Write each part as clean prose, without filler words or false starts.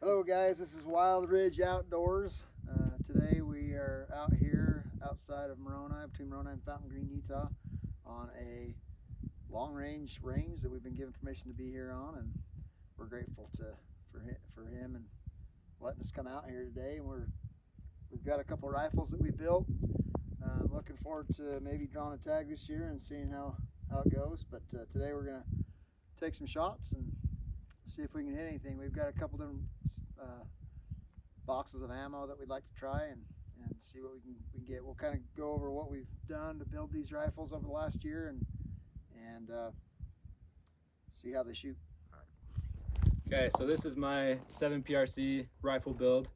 Hello guys, this is Wild Ridge Outdoors. Today we are out here outside of Moroni, between Moroni and Fountain Green, Utah, on a long range that we've been given permission to be here on, and we're grateful for him and letting us come out here today. And we've got a couple rifles that we built. Looking forward to maybe drawing a tag this year and seeing how it goes. But today we're gonna take some shots and see if we can hit anything. We've got a couple different boxes of ammo that we'd like to try and see what we can get. We'll kind of go over what we've done to build these rifles over the last year and see how they shoot. Okay, so this is my 7PRC rifle build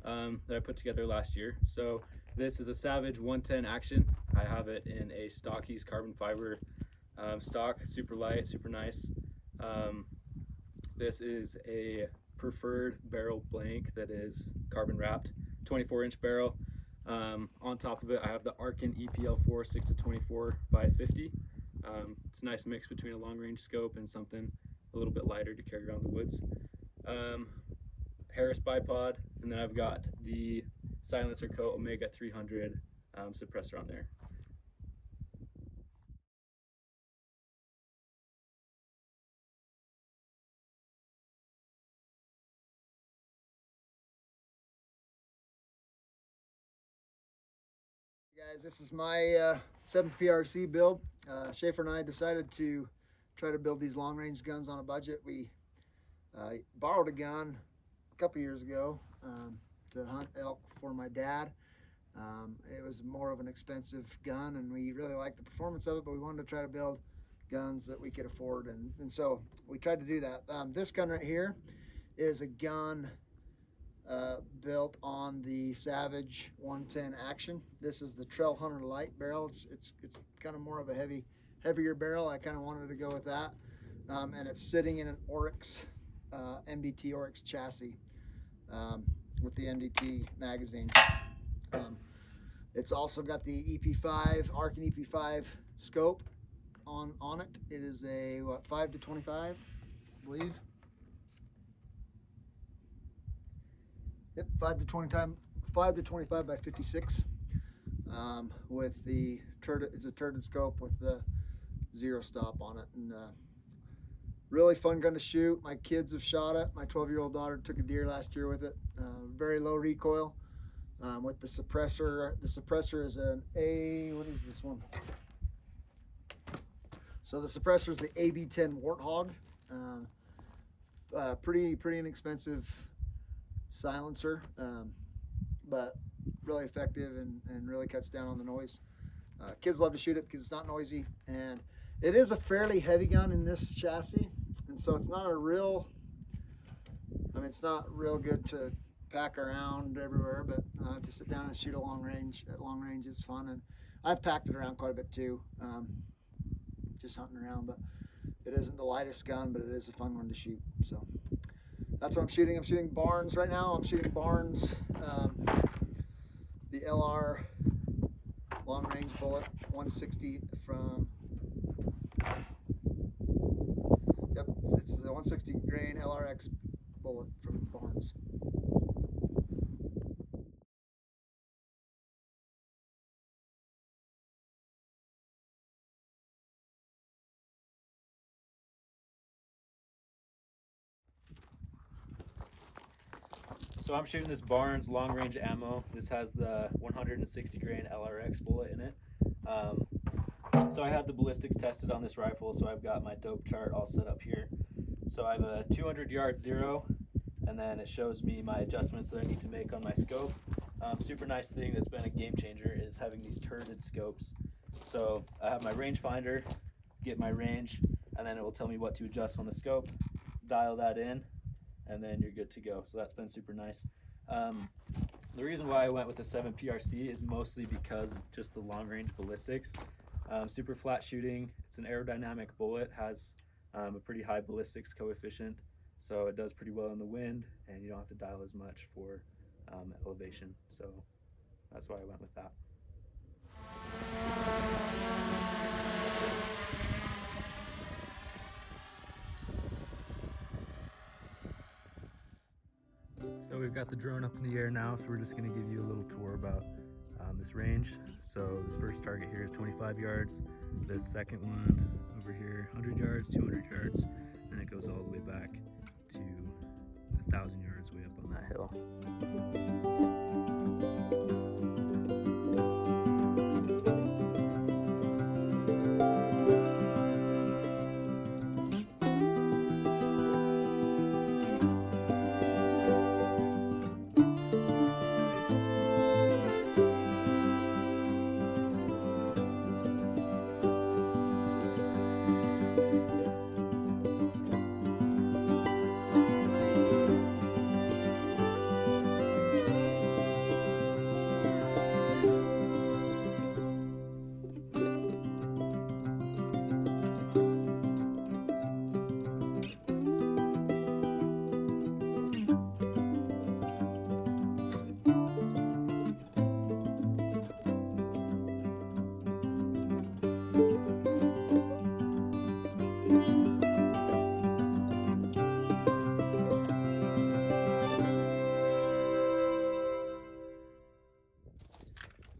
that I put together last year. So this is a Savage 110 Action. I have it in a Stockies carbon fiber stock, super light, super nice. This is a preferred barrel blank that is carbon wrapped, 24-inch barrel. On top of it, I have the Arken EPL4 6-24 by 50. It's a nice mix between a long range scope and something a little bit lighter to carry around the woods. Harris bipod, and then I've got the Silencer Co. Omega 300 suppressor on there. Guys, this is my 7PRC build. Schaefer and I decided to try to build these long-range guns on a budget. We borrowed a gun a couple years ago to hunt elk for my dad. It was more of an expensive gun, and we really liked the performance of it, but we wanted to try to build guns that we could afford, and so we tried to do that. This gun right here is a gun built on the Savage 110 Action. This is the Trail Hunter Light barrel. It's kind of more of a heavier barrel. I kind of wanted to go with that, and it's sitting in an Oryx MDT Oryx chassis with the MDT magazine. It's also got the EP5 Arken EP5 scope on it. It is a 5-25, I believe. Yep, 5-25 by 56, with the it's a turreted scope with the zero stop on it, and really fun gun to shoot. My kids have shot it. My 12-year-old daughter took a deer last year with it. Very low recoil with the suppressor. The suppressor is what is this one? So the suppressor is the AB10 Warthog. Pretty inexpensive silencer, but really effective and really cuts down on the noise. Kids love to shoot it because it's not noisy, and it is a fairly heavy gun in this chassis, and so it's not it's not real good to pack around everywhere, but to sit down and shoot at long range is fun, and I've packed it around quite a bit too, just hunting around. But it isn't the lightest gun, but it is a fun one to shoot. So that's what I'm shooting. I'm shooting Barnes right now. I'm shooting Barnes, the LR long range bullet 160 from, yep, it's the 160 grain LRX bullet from Barnes. So I'm shooting this Barnes long range ammo. This has the 160 grain LRX bullet in it. So I had the ballistics tested on this rifle, so I've got my dope chart all set up here. So I have a 200 yard zero, and then it shows me my adjustments that I need to make on my scope. Super nice thing that's been a game changer is having these turreted scopes. So I have my rangefinder, get my range, and then it will tell me what to adjust on the scope, dial that in, and then you're good to go. So that's been super nice. The reason why I went with the 7PRC is mostly because of just the long range ballistics. Super flat shooting. It's an aerodynamic bullet, has a pretty high ballistics coefficient, so it does pretty well in the wind, and you don't have to dial as much for elevation. So that's why I went with that. So we've got the drone up in the air now, so we're just going to give you a little tour about this range. So this first target here is 25 yards. This second one over here, 100 yards, 200 yards, and it goes all the way back to 1,000 yards way up on that hill.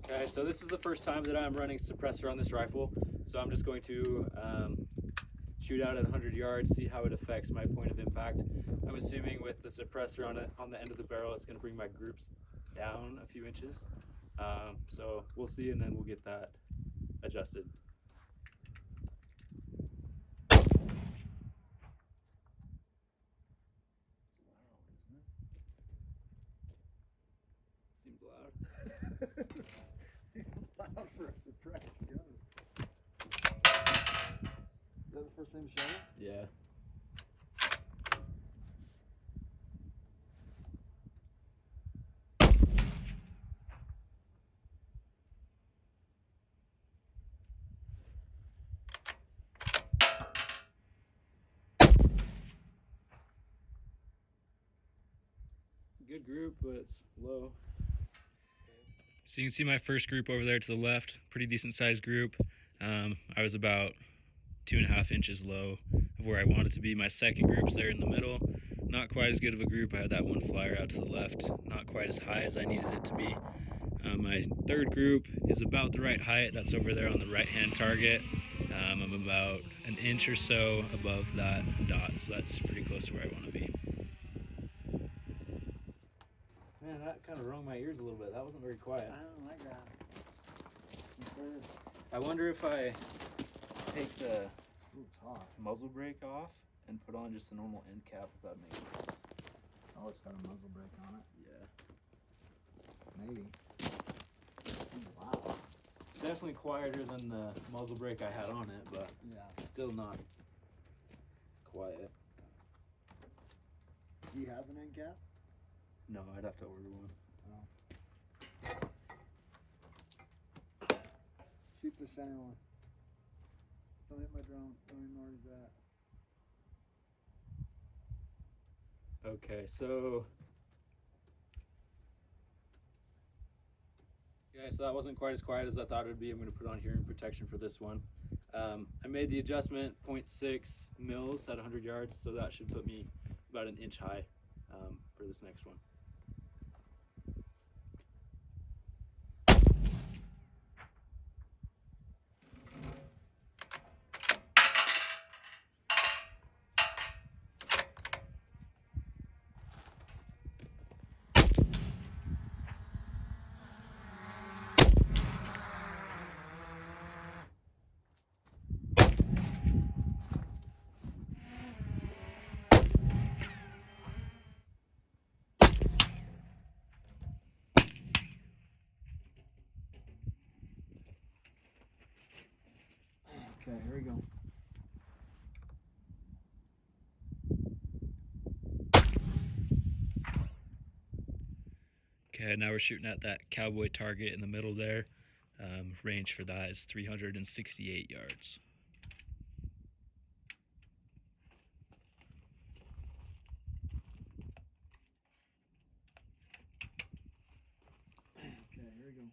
Okay, so this is the first time that I'm running suppressor on this rifle, so I'm just going to shoot out at 100 yards, see how it affects my point of impact. I'm assuming with the suppressor on the end of the barrel, it's going to bring my groups down a few inches. So we'll see, and then we'll get that adjusted. Seems loud. Loud for a suppressed gun. Is that the first time you shot it? Yeah. Good group, but it's low. So you can see my first group over there to the left, pretty decent sized group. I was about 2.5 inches low of where I wanted to be. My second group's there in the middle. Not quite as good of a group. I had that one flyer out to the left, not quite as high as I needed it to be. My third group is about the right height. That's over there on the right hand target. I'm about an inch or so above that dot, so that's pretty close to where I want to be. Man, that kind of rung my ears a little bit. That wasn't very quiet. I don't like that. I wonder if I take the Ooh, it's hot. muzzle brake off and put on just a normal end cap, if that makes sense. Oh, it's got a muzzle brake on it. Yeah. Maybe. Wow. Definitely quieter than the muzzle brake I had on it, but Yeah. still not quiet. Do you have an end cap? No, I'd have to order one. Shoot the center one. Don't hit my drone. Don't even know where he's at. Okay, so yeah, so that wasn't quite as quiet as I thought it would be. I'm going to put on hearing protection for this one. I made the adjustment 0.6 mils at 100 yards, so that should put me about an inch high for this next one. Okay, here we go. Okay, now we're shooting at that cowboy target in the middle there. Range for that is 368 yards. Okay, here we go.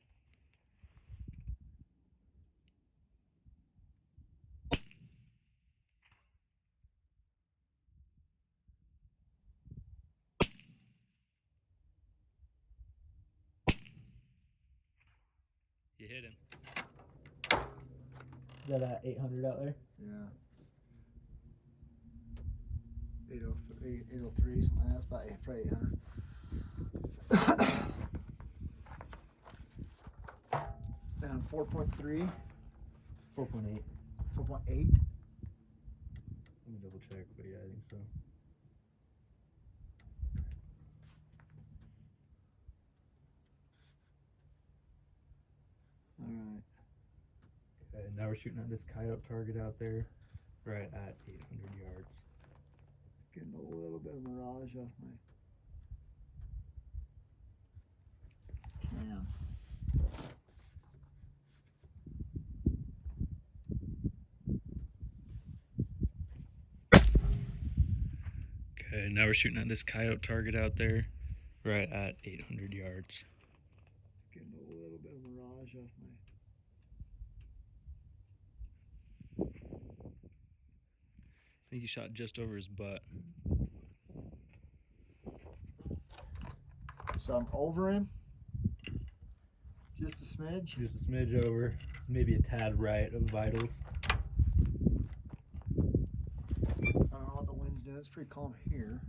that at 800 out there? Yeah. 803, 803, something like that. That's about probably 800. And on 4.3, 4.8. 4.8. Let me double check, but yeah, I think so. All right. Okay, now we're shooting at this coyote target out there, right at 800 yards. Getting a little bit of mirage off my cam. Okay, now we're shooting at this coyote target out there, right at 800 yards. Getting a little bit of mirage off my. I think he shot just over his butt. So I'm over him. Just a smidge. Just a smidge over, maybe a tad right of vitals. I don't know what the wind's doing. It's pretty calm here.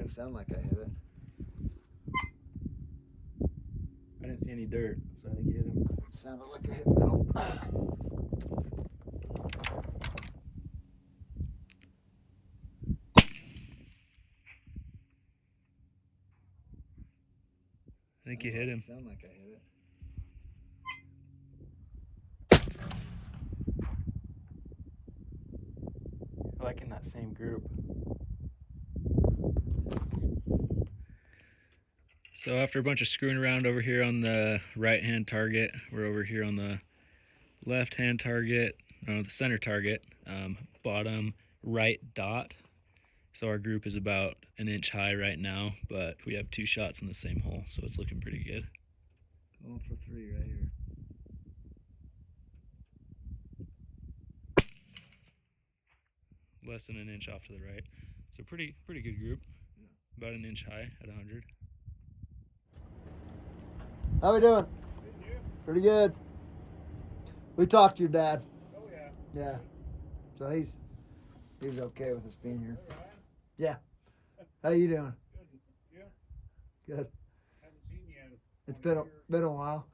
Sound like I hit it. I didn't see any dirt, so I think you hit him. Sounded like I hit metal. I think you hit him. Sound like I hit it. Like in that same group. So after a bunch of screwing around over here on the right-hand target, we're over here on the left-hand target, no, the center target, bottom right dot. So our group is about an inch high right now, but we have 2 shots in the same hole, so it's looking pretty good. Going for 3 right here. Less than an inch off to the right. So pretty good group. Yeah. About an inch high at 100. How we doing? Pretty good. We talked to your dad. Oh yeah. Yeah. So he's okay with us being here. Ryan, Yeah. How you doing? good. Yeah. Good. Haven't seen you in It's 20 been years. a while.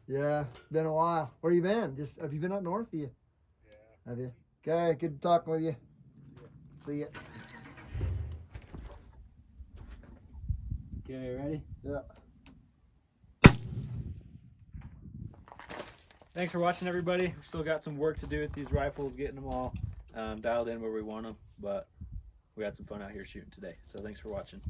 Yeah, been a while. Where you been? Just have you been up north? You Yeah. have you? Okay, good talking with you. See ya. Okay, ready? Yeah. Thanks for watching, everybody. We've still got some work to do with these rifles, getting them all dialed in where we want them, but we had some fun out here shooting today. So thanks for watching.